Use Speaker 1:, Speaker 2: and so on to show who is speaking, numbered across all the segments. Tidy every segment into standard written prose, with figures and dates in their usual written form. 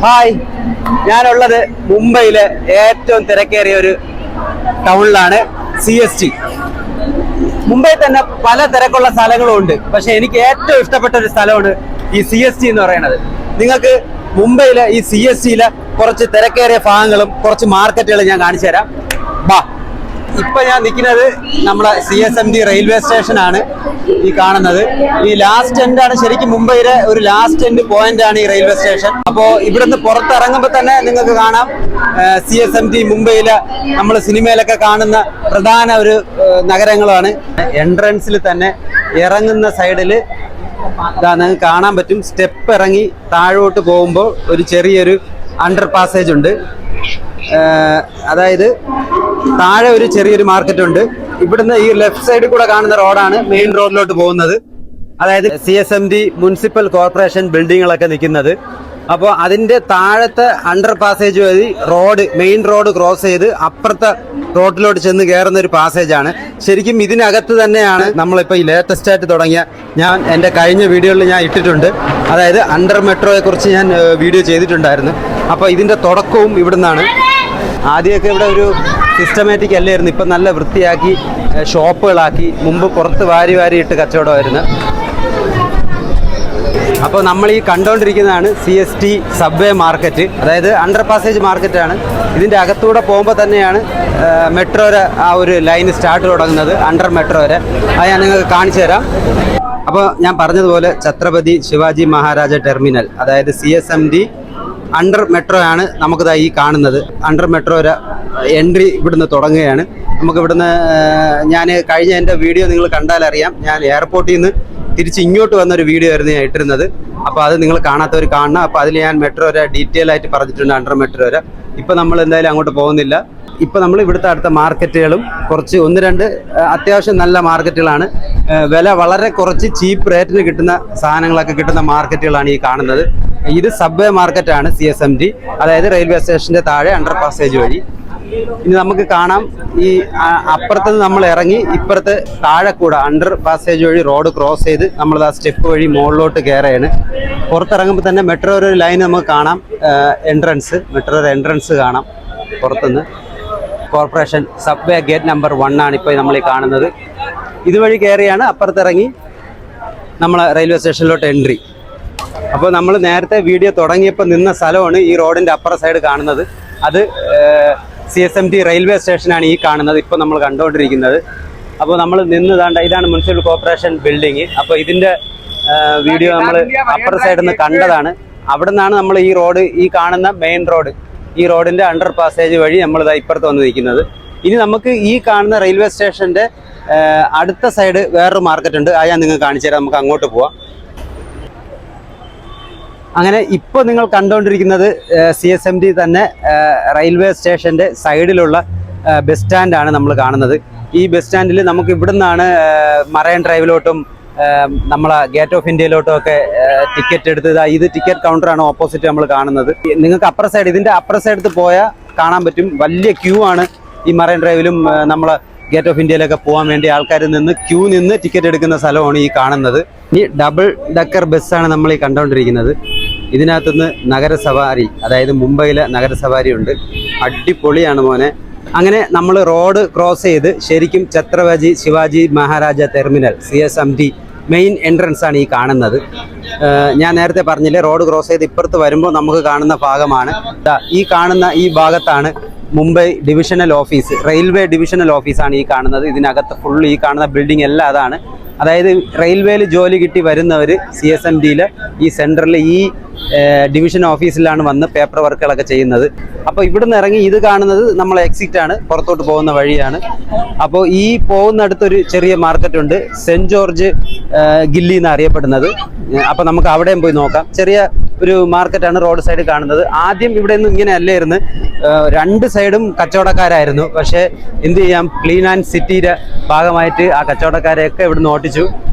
Speaker 1: Hi, ഞാനുള്ളത് മുംബൈയിലെ ഏറ്റവും തിരക്കേറിയ ഒരു ടൗണിലാണ്, CST. മുംബൈ തന്നെ പല തിരക്കുള്ള സ്ഥലങ്ങളും ഉണ്ട്, പക്ഷെ എനിക്ക് ഏറ്റവും ഇഷ്ടപ്പെട്ട ഒരു സ്ഥലമാണ് ഈ CST എന്ന് പറയുന്നത്. നിങ്ങൾക്ക് മുംബൈയിലെ ഈ CSTയിലെ കുറച്ച് തിരക്കേറിയ ഭാഗങ്ങളും കുറച്ച് മാർക്കറ്റുകളും ഞാൻ കാണിച്ചു തരാം. ബാ, ഇപ്പൊ ഞാൻ നിൽക്കുന്നത് നമ്മളെ CSMT റെയിൽവേ സ്റ്റേഷനാണ് ഈ കാണുന്നത്. ഈ ലാസ്റ്റ് എൻഡ് ആണ്, ശരിക്കും മുംബൈയിലെ ഒരു ലാസ്റ്റ് എൻഡ് പോയിന്റ് ആണ് ഈ റെയിൽവേ സ്റ്റേഷൻ. അപ്പോൾ ഇവിടുന്ന് പുറത്തിറങ്ങുമ്പോൾ തന്നെ നിങ്ങൾക്ക് കാണാം CSMT മുംബൈയിലെ നമ്മൾ സിനിമയിലൊക്കെ കാണുന്ന പ്രധാന ഒരു നഗരങ്ങളാണ്. എൻട്രൻസിൽ തന്നെ ഇറങ്ങുന്ന സൈഡിൽ നിങ്ങൾക്ക് കാണാൻ പറ്റും, സ്റ്റെപ്പ് ഇറങ്ങി താഴോട്ട് പോകുമ്പോൾ ഒരു ചെറിയൊരു അണ്ടർ പാസേജ് ഉണ്ട്. അതായത് താഴെ ഒരു ചെറിയൊരു മാർക്കറ്റ് ഉണ്ട്. ഇവിടുന്ന് ഈ ലെഫ്റ്റ് സൈഡിൽ കൂടെ കാണുന്ന റോഡാണ് മെയിൻ റോഡിലോട്ട് പോകുന്നത്. അതായത് CSMT മുനിസിപ്പൽ കോർപ്പറേഷൻ ബിൽഡിങ്ങുകളൊക്കെ നിൽക്കുന്നത്. അപ്പോൾ അതിൻ്റെ താഴത്തെ അണ്ടർ പാസേജ് വഴി മെയിൻ റോഡ് ക്രോസ് ചെയ്ത് അപ്പുറത്തെ റോഡിലോട്ട് ചെന്ന് കയറുന്ന ഒരു പാസേജാണ്. ശരിക്കും ഇതിനകത്ത് തന്നെയാണ് നമ്മളിപ്പോൾ ഈ ലേറ്റസ്റ്റ് ആയിട്ട് തുടങ്ങിയ, ഞാൻ എൻ്റെ കഴിഞ്ഞ വീഡിയോയിൽ ഞാൻ ഇട്ടിട്ടുണ്ട്, അതായത് അണ്ടർ മെട്രോയെ കുറിച്ച് ഞാൻ വീഡിയോ ചെയ്തിട്ടുണ്ടായിരുന്നു. അപ്പോൾ ഇതിൻ്റെ തുടക്കവും ഇവിടുന്നാണ്. ആദ്യമൊക്കെ ഇവിടെ ഒരു സിസ്റ്റമാറ്റിക് അല്ലായിരുന്നു, ഇപ്പം നല്ല വൃത്തിയാക്കി ഷോപ്പുകളാക്കി. മുമ്പ് പുറത്ത് വാരി ഇട്ട് കച്ചവടമായിരുന്നു. അപ്പോൾ നമ്മൾ ഈ കണ്ടുകൊണ്ടിരിക്കുന്നതാണ് CST സബ്വേ മാർക്കറ്റ്, അതായത് അണ്ടർ പാസേജ് മാർക്കറ്റാണ്. ഇതിൻ്റെ അകത്തൂടെ പോകുമ്പോൾ തന്നെയാണ് മെട്രോയുടെ ആ ഒരു ലൈൻ സ്റ്റാർട്ട് തുടങ്ങുന്നത്, അണ്ടർ മെട്രോ വരെ. അത് ഞാൻ നിങ്ങൾക്ക് കാണിച്ചു തരാം. അപ്പോൾ ഞാൻ പറഞ്ഞതുപോലെ ഛത്രപതി ശിവാജി മഹാരാജ ടെർമിനൽ, അതായത് CSMT അണ്ടർ മെട്രോ ആണ് നമുക്കിതാ ഈ കാണുന്നത്. അണ്ടർ മെട്രോ ഒരു എൻട്രി ഇവിടുന്ന് തുടങ്ങുകയാണ്. നമുക്കിവിടുന്ന്, ഞാൻ കഴിഞ്ഞ എൻ്റെ വീഡിയോ നിങ്ങൾ കണ്ടാലറിയാം, ഞാൻ എയർപോർട്ടിൽ നിന്ന് തിരിച്ച് ഇങ്ങോട്ട് വന്നൊരു വീഡിയോ ആയിരുന്നു ഞാൻ ഇട്ടിരുന്നത്. അപ്പോൾ അത് നിങ്ങൾ കാണാത്തവർ കാണണം. അപ്പോൾ അതിൽ ഞാൻ മെട്രോ വരെ ഡീറ്റെയിൽ ആയിട്ട് പറഞ്ഞിട്ടുണ്ട്, അണ്ടർ മെട്രോ വരെ. ഇപ്പോൾ നമ്മൾ എന്തായാലും അങ്ങോട്ട് പോകുന്നില്ല. ഇപ്പോൾ നമ്മൾ ഇവിടുത്തെ അടുത്ത മാർക്കറ്റുകളും കുറച്ച് ഒന്ന് രണ്ട് അത്യാവശ്യം നല്ല മാർക്കറ്റുകളാണ്. വില വളരെ കുറച്ച് ചീപ്പ് റേറ്റിന് കിട്ടുന്ന സാധനങ്ങളൊക്കെ കിട്ടുന്ന മാർക്കറ്റുകളാണ് ഈ കാണുന്നത്. ഇത് സബ്വേ മാർക്കറ്റാണ് CSMT, അതായത് റെയിൽവേ സ്റ്റേഷൻ്റെ താഴെ അണ്ടർ പാസേജ് വഴി. ഇനി നമുക്ക് കാണാം, ഈ അപ്പുറത്തുനിന്ന് നമ്മൾ ഇറങ്ങി ഇപ്പുറത്ത് താഴെ കൂടെ അണ്ടർ പാസേജ് വഴി റോഡ് ക്രോസ് ചെയ്ത് നമ്മൾ ആ സ്റ്റെപ്പ് വഴി മുകളിലോട്ട് കയറുകയാണ്. പുറത്തിറങ്ങുമ്പോൾ തന്നെ മെട്രോ ഒരു ലൈൻ നമുക്ക് കാണാം, മെട്രോ എൻട്രൻസ് കാണാം. പുറത്തുനിന്ന് കോർപ്പറേഷൻ സബ്വേ ഗേറ്റ് നമ്പർ 1 ആണ് ഇപ്പോൾ നമ്മൾ ഈ കാണുന്നത്. ഇതുവഴി കയറിയാണ് അപ്പുറത്തിറങ്ങി നമ്മൾ റെയിൽവേ സ്റ്റേഷനിലോട്ട് എൻട്രി. അപ്പോൾ നമ്മൾ നേരത്തെ വീഡിയോ തുടങ്ങിയപ്പോൾ നിന്ന സ്ഥലമാണ് ഈ റോഡിൻ്റെ അപ്പുറ സൈഡ് കാണുന്നത്. അത് CSMT റെയിൽവേ സ്റ്റേഷനാണ് ഈ കാണുന്നത്, ഇപ്പോൾ നമ്മൾ കണ്ടുകൊണ്ടിരിക്കുന്നത്. അപ്പോൾ നമ്മൾ ഇതാണ് മുനിസിപ്പൽ കോർപ്പറേഷൻ ബിൽഡിങ്. അപ്പോൾ ഇതിൻ്റെ വീഡിയോ നമ്മൾ അപ്പുറ സൈഡിൽ നിന്ന് കണ്ടതാണ്. അവിടെ നിന്നാണ് നമ്മൾ ഈ റോഡ്, ഈ കാണുന്ന മെയിൻ റോഡ്, ഈ റോഡിൻ്റെ അണ്ടർ പാസേജ് വഴി നമ്മളിതാ ഇപ്പുറത്ത് വന്ന് നിൽക്കുന്നത്. ഇനി നമുക്ക് ഈ കാണുന്ന റെയിൽവേ സ്റ്റേഷൻ്റെ അടുത്ത സൈഡ് വേറൊരു മാർക്കറ്റ് ഉണ്ട്, അത് ഞാൻ നിങ്ങൾക്ക് കാണിച്ചു തരാം. നമുക്ക് അങ്ങോട്ട് പോവാം. അങ്ങനെ ഇപ്പോൾ നിങ്ങൾ കണ്ടുകൊണ്ടിരിക്കുന്നത് CSMT തന്നെ റെയിൽവേ സ്റ്റേഷൻ്റെ സൈഡിലുള്ള ബസ് സ്റ്റാൻഡാണ് നമ്മൾ കാണുന്നത്. ഈ ബസ് സ്റ്റാൻഡിൽ നമുക്ക് ഇവിടുന്നാണ് മറൈൻ ഡ്രൈവിലോട്ടും നമ്മളെ ഗേറ്റ് ഓഫ് ഇന്ത്യയിലോട്ടും ഒക്കെ ടിക്കറ്റ് എടുത്ത്, ഇത് ടിക്കറ്റ് കൗണ്ടറാണ് ഓപ്പോസിറ്റ് നമ്മൾ കാണുന്നത്. നിങ്ങൾക്ക് അപ്പുറ സൈഡ്, ഇതിൻ്റെ അപ്പുറ സൈഡത്ത് പോയാൽ കാണാൻ പറ്റും, വലിയ ക്യൂ ആണ് ഈ മറൈൻ ഡ്രൈവിലും നമ്മളെ ഗേറ്റ് ഓഫ് ഇന്ത്യയിലൊക്കെ പോകാൻ വേണ്ടി ആൾക്കാർ ക്യൂ നിന്ന് ടിക്കറ്റ് എടുക്കുന്ന സ്ഥലമാണ് ഈ കാണുന്നത്. ഈ ഡബിൾ ഡക്കർ ബസ്സാണ് നമ്മൾ ഈ കണ്ടുകൊണ്ടിരിക്കുന്നത്. ഇതിനകത്തുനിന്ന് നഗരസവാരി, അതായത് മുംബൈയിലെ നഗരസവാരി ഉണ്ട്. അടിപൊളിയാണ് മോനെ. അങ്ങനെ നമ്മൾ റോഡ് ക്രോസ് ചെയ്ത് ശരിക്കും Chhatrapati Shivaji Maharaja terminal CSMT main entrance ആണ് ഈ കാണുന്നത്. ഞാൻ നേരത്തെ പറഞ്ഞില്ലേ, റോഡ് ക്രോസ് ചെയ്ത് ഇപ്പുറത്ത് വരുമ്പോൾ നമുക്ക് കാണുന്ന ഭാഗമാണ്. ഈ കാണുന്ന ഈ ഭാഗത്താണ് Mumbai divisional office, railway divisional ഓഫീസാണ് ഈ കാണുന്നത്. ഇതിനകത്ത് ഫുള്ള് ഈ കാണുന്ന ബിൽഡിംഗ് എല്ലാം അതാണ്. അതായത് റെയിൽവേയിൽ ജോലി കിട്ടി വരുന്നവർ CSMTയിൽ ഈ സെൻറ്ററിൽ ഈ ഡിവിഷൻ ഓഫീസിലാണ് വന്ന് പേപ്പർ വർക്കുകളൊക്കെ ചെയ്യുന്നത്. അപ്പോൾ ഇവിടുന്ന് ഇറങ്ങി ഇത് കാണുന്നത് നമ്മളെ എക്സിറ്റ് ആണ്, പുറത്തോട്ട് പോകുന്ന വഴിയാണ്. അപ്പോൾ ഈ പോകുന്നിടത്തൊരു ചെറിയ മാർക്കറ്റ് ഉണ്ട്, സെൻറ്റ് ജോർജ് ഗില്ലി എന്ന് അറിയപ്പെടുന്നത്. അപ്പോൾ നമുക്ക് അവിടെയും പോയി നോക്കാം. ചെറിയ ഒരു മാർക്കറ്റാണ് റോഡ് സൈഡ് കാണുന്നത്. ആദ്യം ഇവിടെ ഒന്നും ഇങ്ങനെ അല്ലായിരുന്നു, രണ്ട് സൈഡും കച്ചവടക്കാരായിരുന്നു. പക്ഷേ എന്ത് ചെയ്യാം, ക്ലീൻ ആൻഡ് സിറ്റിയുടെ ഭാഗമായിട്ട് ആ കച്ചവടക്കാരെയൊക്കെ ഇവിടുന്ന് ഓട്ടിച്ചു.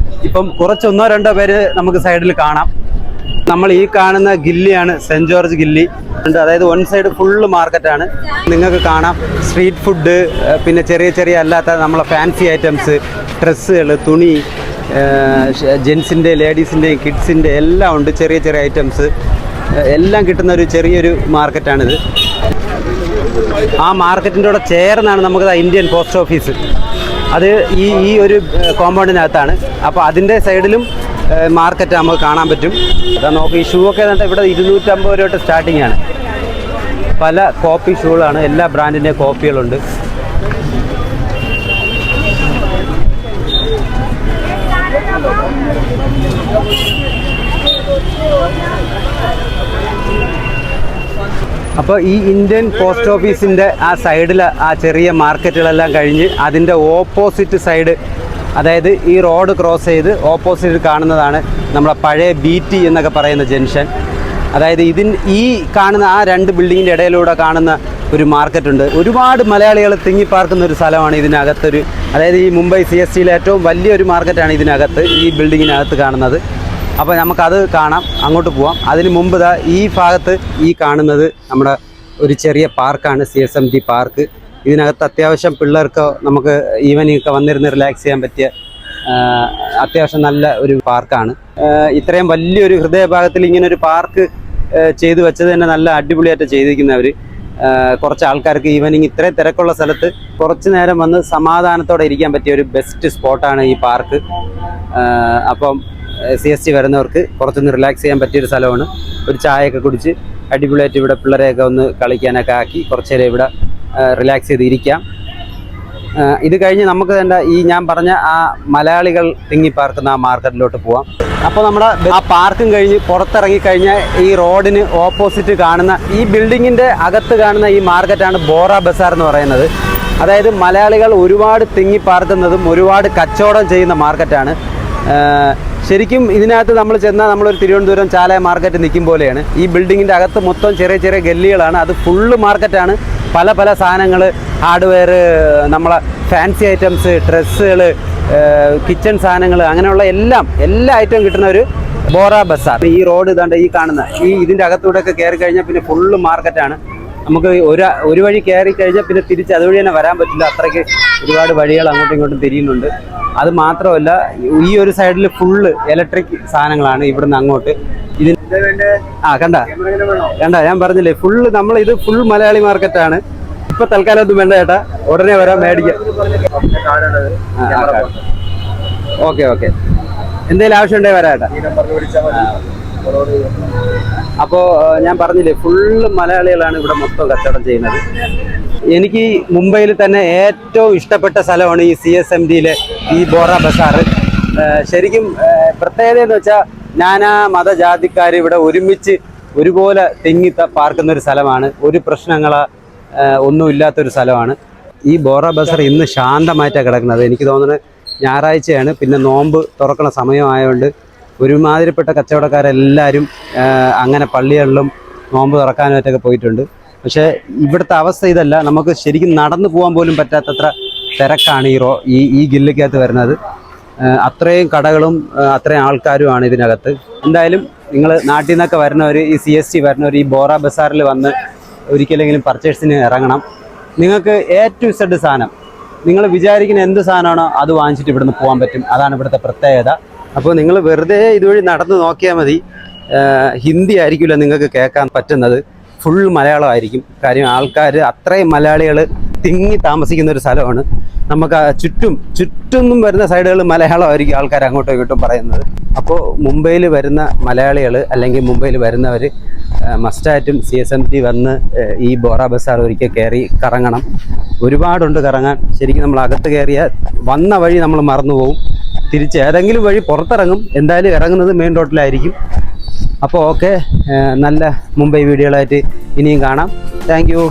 Speaker 1: ഇപ്പം കുറച്ചൊന്നോ രണ്ടോ പേര് നമുക്ക് സൈഡിൽ കാണാം. നമ്മൾ ഈ കാണുന്ന ഗില്ലിയാണ് സെൻറ്റ് ജോർജ് ഗില്ലി. അതായത് വൺ സൈഡ് ഫുള്ള് മാർക്കറ്റാണ്. നിങ്ങൾക്ക് കാണാം സ്ട്രീറ്റ് ഫുഡ്, പിന്നെ ചെറിയ ചെറിയ അല്ലാത്ത നമ്മളെ ഫാൻസി ഐറ്റംസ്, ഡ്രസ്സുകൾ, തുണി, ജെൻസിൻ്റെ, ലേഡീസിൻ്റെയും കിഡ്സിൻ്റെ എല്ലാം ഉണ്ട്. ചെറിയ ചെറിയ ഐറ്റംസ് എല്ലാം കിട്ടുന്ന ഒരു ചെറിയൊരു മാർക്കറ്റാണിത്. ആ മാർക്കറ്റിൻ്റെ കൂടെ ചേർന്നാണ് നമുക്ക് ഇന്ത്യൻ പോസ്റ്റ് ഓഫീസ്. അത് ഈ ഒരു കോമ്പൗണ്ടിനകത്താണ്. അപ്പോൾ അതിൻ്റെ സൈഡിലും മാർക്കറ്റ് നമുക്ക് കാണാൻ പറ്റും. അതാ നോക്കി, ഈ ഷൂ ഒക്കെ ഇവിടെ 250 രൂപ തൊട്ട് സ്റ്റാർട്ടിംഗ് ആണ്. പല കോപ്പി ഷൂകളാണ്, എല്ലാ ബ്രാൻഡിൻ്റെ കോപ്പികളുണ്ട്. അപ്പോൾ ഈ ഇന്ത്യൻ പോസ്റ്റ് ഓഫീസിൻ്റെ ആ സൈഡിൽ ആ ചെറിയ മാർക്കറ്റുകളെല്ലാം കഴിഞ്ഞ് അതിൻ്റെ ഓപ്പോസിറ്റ് സൈഡ്, അതായത് ഈ റോഡ് ക്രോസ് ചെയ്ത് ഓപ്പോസിറ്റ് കാണുന്നതാണ് നമ്മളെ പഴയ BT എന്നൊക്കെ പറയുന്ന ജംഗ്ഷൻ. അതായത് ഈ കാണുന്ന ആ 2 ബിൽഡിങ്ങിൻ്റെ ഇടയിലൂടെ കാണുന്ന ഒരു മാർക്കറ്റുണ്ട്. ഒരുപാട് മലയാളികൾ തിങ്ങിപ്പാർക്കുന്ന ഒരു സ്ഥലമാണ് ഇതിനകത്തൊരു, അതായത് ഈ മുംബൈ CSTയിലെ ഏറ്റവും വലിയൊരു മാർക്കറ്റാണ് ഇതിനകത്ത്, ഈ ബിൽഡിങ്ങിനകത്ത് കാണുന്നത്. അപ്പോൾ നമുക്കത് കാണാം, അങ്ങോട്ട് പോവാം. അതിന് മുമ്പ് ഈ ഭാഗത്ത് ഈ കാണുന്നത് നമ്മുടെ ഒരു ചെറിയ പാർക്കാണ്, CSMT പാർക്ക്. ഇതിനകത്ത് അത്യാവശ്യം പിള്ളേർക്ക് നമുക്ക് ഈവനിങ് ഒക്കെ വന്നിരുന്ന് റിലാക്സ് ചെയ്യാൻ പറ്റിയ അത്യാവശ്യം നല്ല ഒരു പാർക്കാണ്. ഇത്രയും വലിയൊരു ഹൃദയഭാഗത്തിൽ ഇങ്ങനൊരു പാർക്ക് ചെയ്തു വെച്ചത് തന്നെ നല്ല അടിപൊളിയായിട്ട് ചെയ്തിരിക്കുന്നവർ. കുറച്ച് ആൾക്കാർക്ക് ഈവനിങ് ഇത്രയും തിരക്കുള്ള സ്ഥലത്ത് കുറച്ച് നേരം വന്ന് സമാധാനത്തോടെ ഇരിക്കാൻ പറ്റിയ ഒരു ബെസ്റ്റ് സ്പോട്ടാണ് ഈ പാർക്ക്. അപ്പം CST വരുന്നവർക്ക് കുറച്ചൊന്ന് റിലാക്സ് ചെയ്യാൻ പറ്റിയൊരു സ്ഥലമാണ്. ഒരു ചായയൊക്കെ കുടിച്ച് അടിപൊളിയായിട്ട് ഇവിടെ പിള്ളേരെയൊക്കെ ഒന്ന് കളിക്കാനൊക്കെ ആക്കി കുറച്ച് നേരം ഇവിടെ റിലാക്സ് ചെയ്തിരിക്കാം. ഇത് കഴിഞ്ഞ് നമുക്ക് തന്നെ ഈ ഞാൻ പറഞ്ഞ ആ മലയാളികൾ തിങ്ങിപ്പാർക്കുന്ന ആ മാർക്കറ്റിലോട്ട് പോവാം. അപ്പോൾ നമ്മുടെ ആ പാർക്കും കഴിഞ്ഞ് പുറത്തിറങ്ങിക്കഴിഞ്ഞാൽ ഈ റോഡിന് ഓപ്പോസിറ്റ് കാണുന്ന ഈ ബിൽഡിങ്ങിൻ്റെ അകത്ത് കാണുന്ന ഈ മാർക്കറ്റാണ് ബോറ ബസാർ എന്ന് പറയുന്നത്. അതായത് മലയാളികൾ ഒരുപാട് തിങ്ങിപ്പാർക്കുന്നതും ഒരുപാട് കച്ചവടം ചെയ്യുന്ന മാർക്കറ്റാണ്. ശരിക്കും ഇതിനകത്ത് നമ്മൾ ചെന്നാൽ നമ്മളൊരു തിരുവനന്തപുരം ചാല മാർക്കറ്റ് നിൽക്കും പോലെയാണ്. ഈ ബിൽഡിങ്ങിൻ്റെ അകത്ത് മൊത്തം ചെറിയ ചെറിയ ഗല്ലികളാണ്, അത് ഫുള്ള് മാർക്കറ്റാണ്. പല സാധനങ്ങൾ, ഹാർഡ്വെയർ, നമ്മളെ ഫാൻസി ഐറ്റംസ്, ഡ്രസ്സുകൾ, കിച്ചൺ സാധനങ്ങൾ, അങ്ങനെയുള്ള എല്ലാ ഐറ്റവും കിട്ടുന്ന ഒരു ബോറ ബസാർ. ഈ റോഡ് ഇതാണ്ട് ഈ കാണുന്ന ഇതിൻ്റെ അകത്തൂടെയൊക്കെ കയറി കഴിഞ്ഞാൽ പിന്നെ ഫുള്ള് മാർക്കറ്റാണ്. നമുക്ക് ഒരു വഴി കയറി കഴിഞ്ഞാൽ പിന്നെ തിരിച്ച് അതുവഴി തന്നെ വരാൻ പറ്റില്ല, അത്രയ്ക്ക് ഒരുപാട് വഴികൾ അങ്ങോട്ടും ഇങ്ങോട്ടും തിരിയുന്നുണ്ട്. അത് മാത്രമല്ല ഈ ഒരു സൈഡിൽ ഫുള്ള് ഇലക്ട്രിക് സാധനങ്ങളാണ് ഇവിടുന്ന് അങ്ങോട്ട്. കണ്ട ഞാൻ പറഞ്ഞില്ലേ, ഇത് ഫുൾ മലയാളി മാർക്കറ്റാണ്. ഇപ്പൊ തൽക്കാലം ഒന്നും വേണ്ട ചേട്ടാ, ഉടനെ വരാൻ മേടിക്കാം. ഓക്കെ എന്തെങ്കിലും ആവശ്യമുണ്ടെങ്കിൽ വരാം ചേട്ടാ. അപ്പോൾ ഞാൻ പറഞ്ഞില്ലേ, ഫുള്ള് മലയാളികളാണ് ഇവിടെ മൊത്തം കച്ചവടം ചെയ്യുന്നത്. എനിക്ക് മുംബൈയിൽ തന്നെ ഏറ്റവും ഇഷ്ടപ്പെട്ട സ്ഥലമാണ് ഈ CSMTയിലെ ഈ ബോറ ബസാർ. ശരിക്കും പ്രത്യേകത എന്ന് വെച്ചാൽ നാനാ മതജാതിക്കാർ ഇവിടെ ഒരുമിച്ച് ഒരുപോലെ തിങ്ങി പാർക്കുന്ന ഒരു സ്ഥലമാണ്. ഒരു പ്രശ്നങ്ങളോ ഒന്നുമില്ലാത്തൊരു സ്ഥലമാണ് ഈ ബോറ ബസാർ. ഇന്ന് ശാന്തമായിട്ടാണ് കിടക്കുന്നത്. എനിക്ക് തോന്നുന്നത് ഞായറാഴ്ചയാണ്, പിന്നെ നോമ്പ് തുറക്കണ സമയമായതുകൊണ്ട് ഒരുമാതിരിപ്പെട്ട കച്ചവടക്കാരെല്ലാവരും അങ്ങനെ പള്ളികളിലും നോമ്പ് തുറക്കാനായിട്ടൊക്കെ പോയിട്ടുണ്ട്. പക്ഷേ ഇവിടുത്തെ അവസ്ഥ ഇതല്ല. നമുക്ക് ശരിക്കും നടന്നു പോകാൻ പോലും പറ്റാത്തത്ര തിരക്കാണ് ഈ ഗില്ലിക്കകത്ത് വരുന്നത്. അത്രയും കടകളും അത്രയും ആൾക്കാരുമാണ് ഇതിനകത്ത്. എന്തായാലും നിങ്ങൾ നാട്ടിൽ നിന്നൊക്കെ വരുന്നവർ, ഈ CST വരുന്നവർ ഈ ബോറ ബസാറിൽ വന്ന് ഒരിക്കലെങ്കിലും പർച്ചേസിന് ഇറങ്ങണം. നിങ്ങൾക്ക് A to Z സാധനം, നിങ്ങൾ വിചാരിക്കുന്ന എന്ത് സാധനമാണോ അത് വാങ്ങിച്ചിട്ട് ഇവിടുന്ന് പോകാൻ പറ്റും. അതാണ് ഇവിടുത്തെ പ്രത്യേകത. അപ്പോൾ നിങ്ങൾ വെറുതെ ഇതുവഴി നടന്ന് നോക്കിയാൽ മതി. ഹിന്ദി ആയിരിക്കില്ല നിങ്ങൾക്ക് കേൾക്കാൻ പറ്റുന്നത്, ഫുൾ മലയാളമായിരിക്കും. കാര്യം ആൾക്കാർ അത്രയും മലയാളികൾ തിങ്ങി താമസിക്കുന്ന ഒരു സ്ഥലമാണ്. നമുക്ക് ചുറ്റും വരുന്ന സൈഡുകൾ മലയാളമായിരിക്കും ആൾക്കാർ അങ്ങോട്ടും ഇങ്ങോട്ടും പറയുന്നത്. അപ്പോൾ മുംബൈയിൽ വരുന്ന മലയാളികൾ അല്ലെങ്കിൽ മുംബൈയിൽ വരുന്നവർ മസ്റ്റായിട്ടും CSMT വന്ന് ഈ ബോറ ബസാർ ഒരിക്കൽ കയറി കറങ്ങണം. ഒരുപാടുണ്ട് കറങ്ങാൻ. ശരിക്കും നമ്മൾ അകത്ത് കയറിയാൽ വന്ന വഴി നമ്മൾ മറന്നു പോകും. തിരിച്ച് ഏതെങ്കിലും വഴി പുറത്തിറങ്ങും. എന്തായാലും ഇറങ്ങുന്നത് മെയിൻ റോഡിലായിരിക്കും. അപ്പോൾ ഓക്കെ, നല്ല മുംബൈ വീഡിയോകളായിട്ട് ഇനിയും കാണാം. Thank you.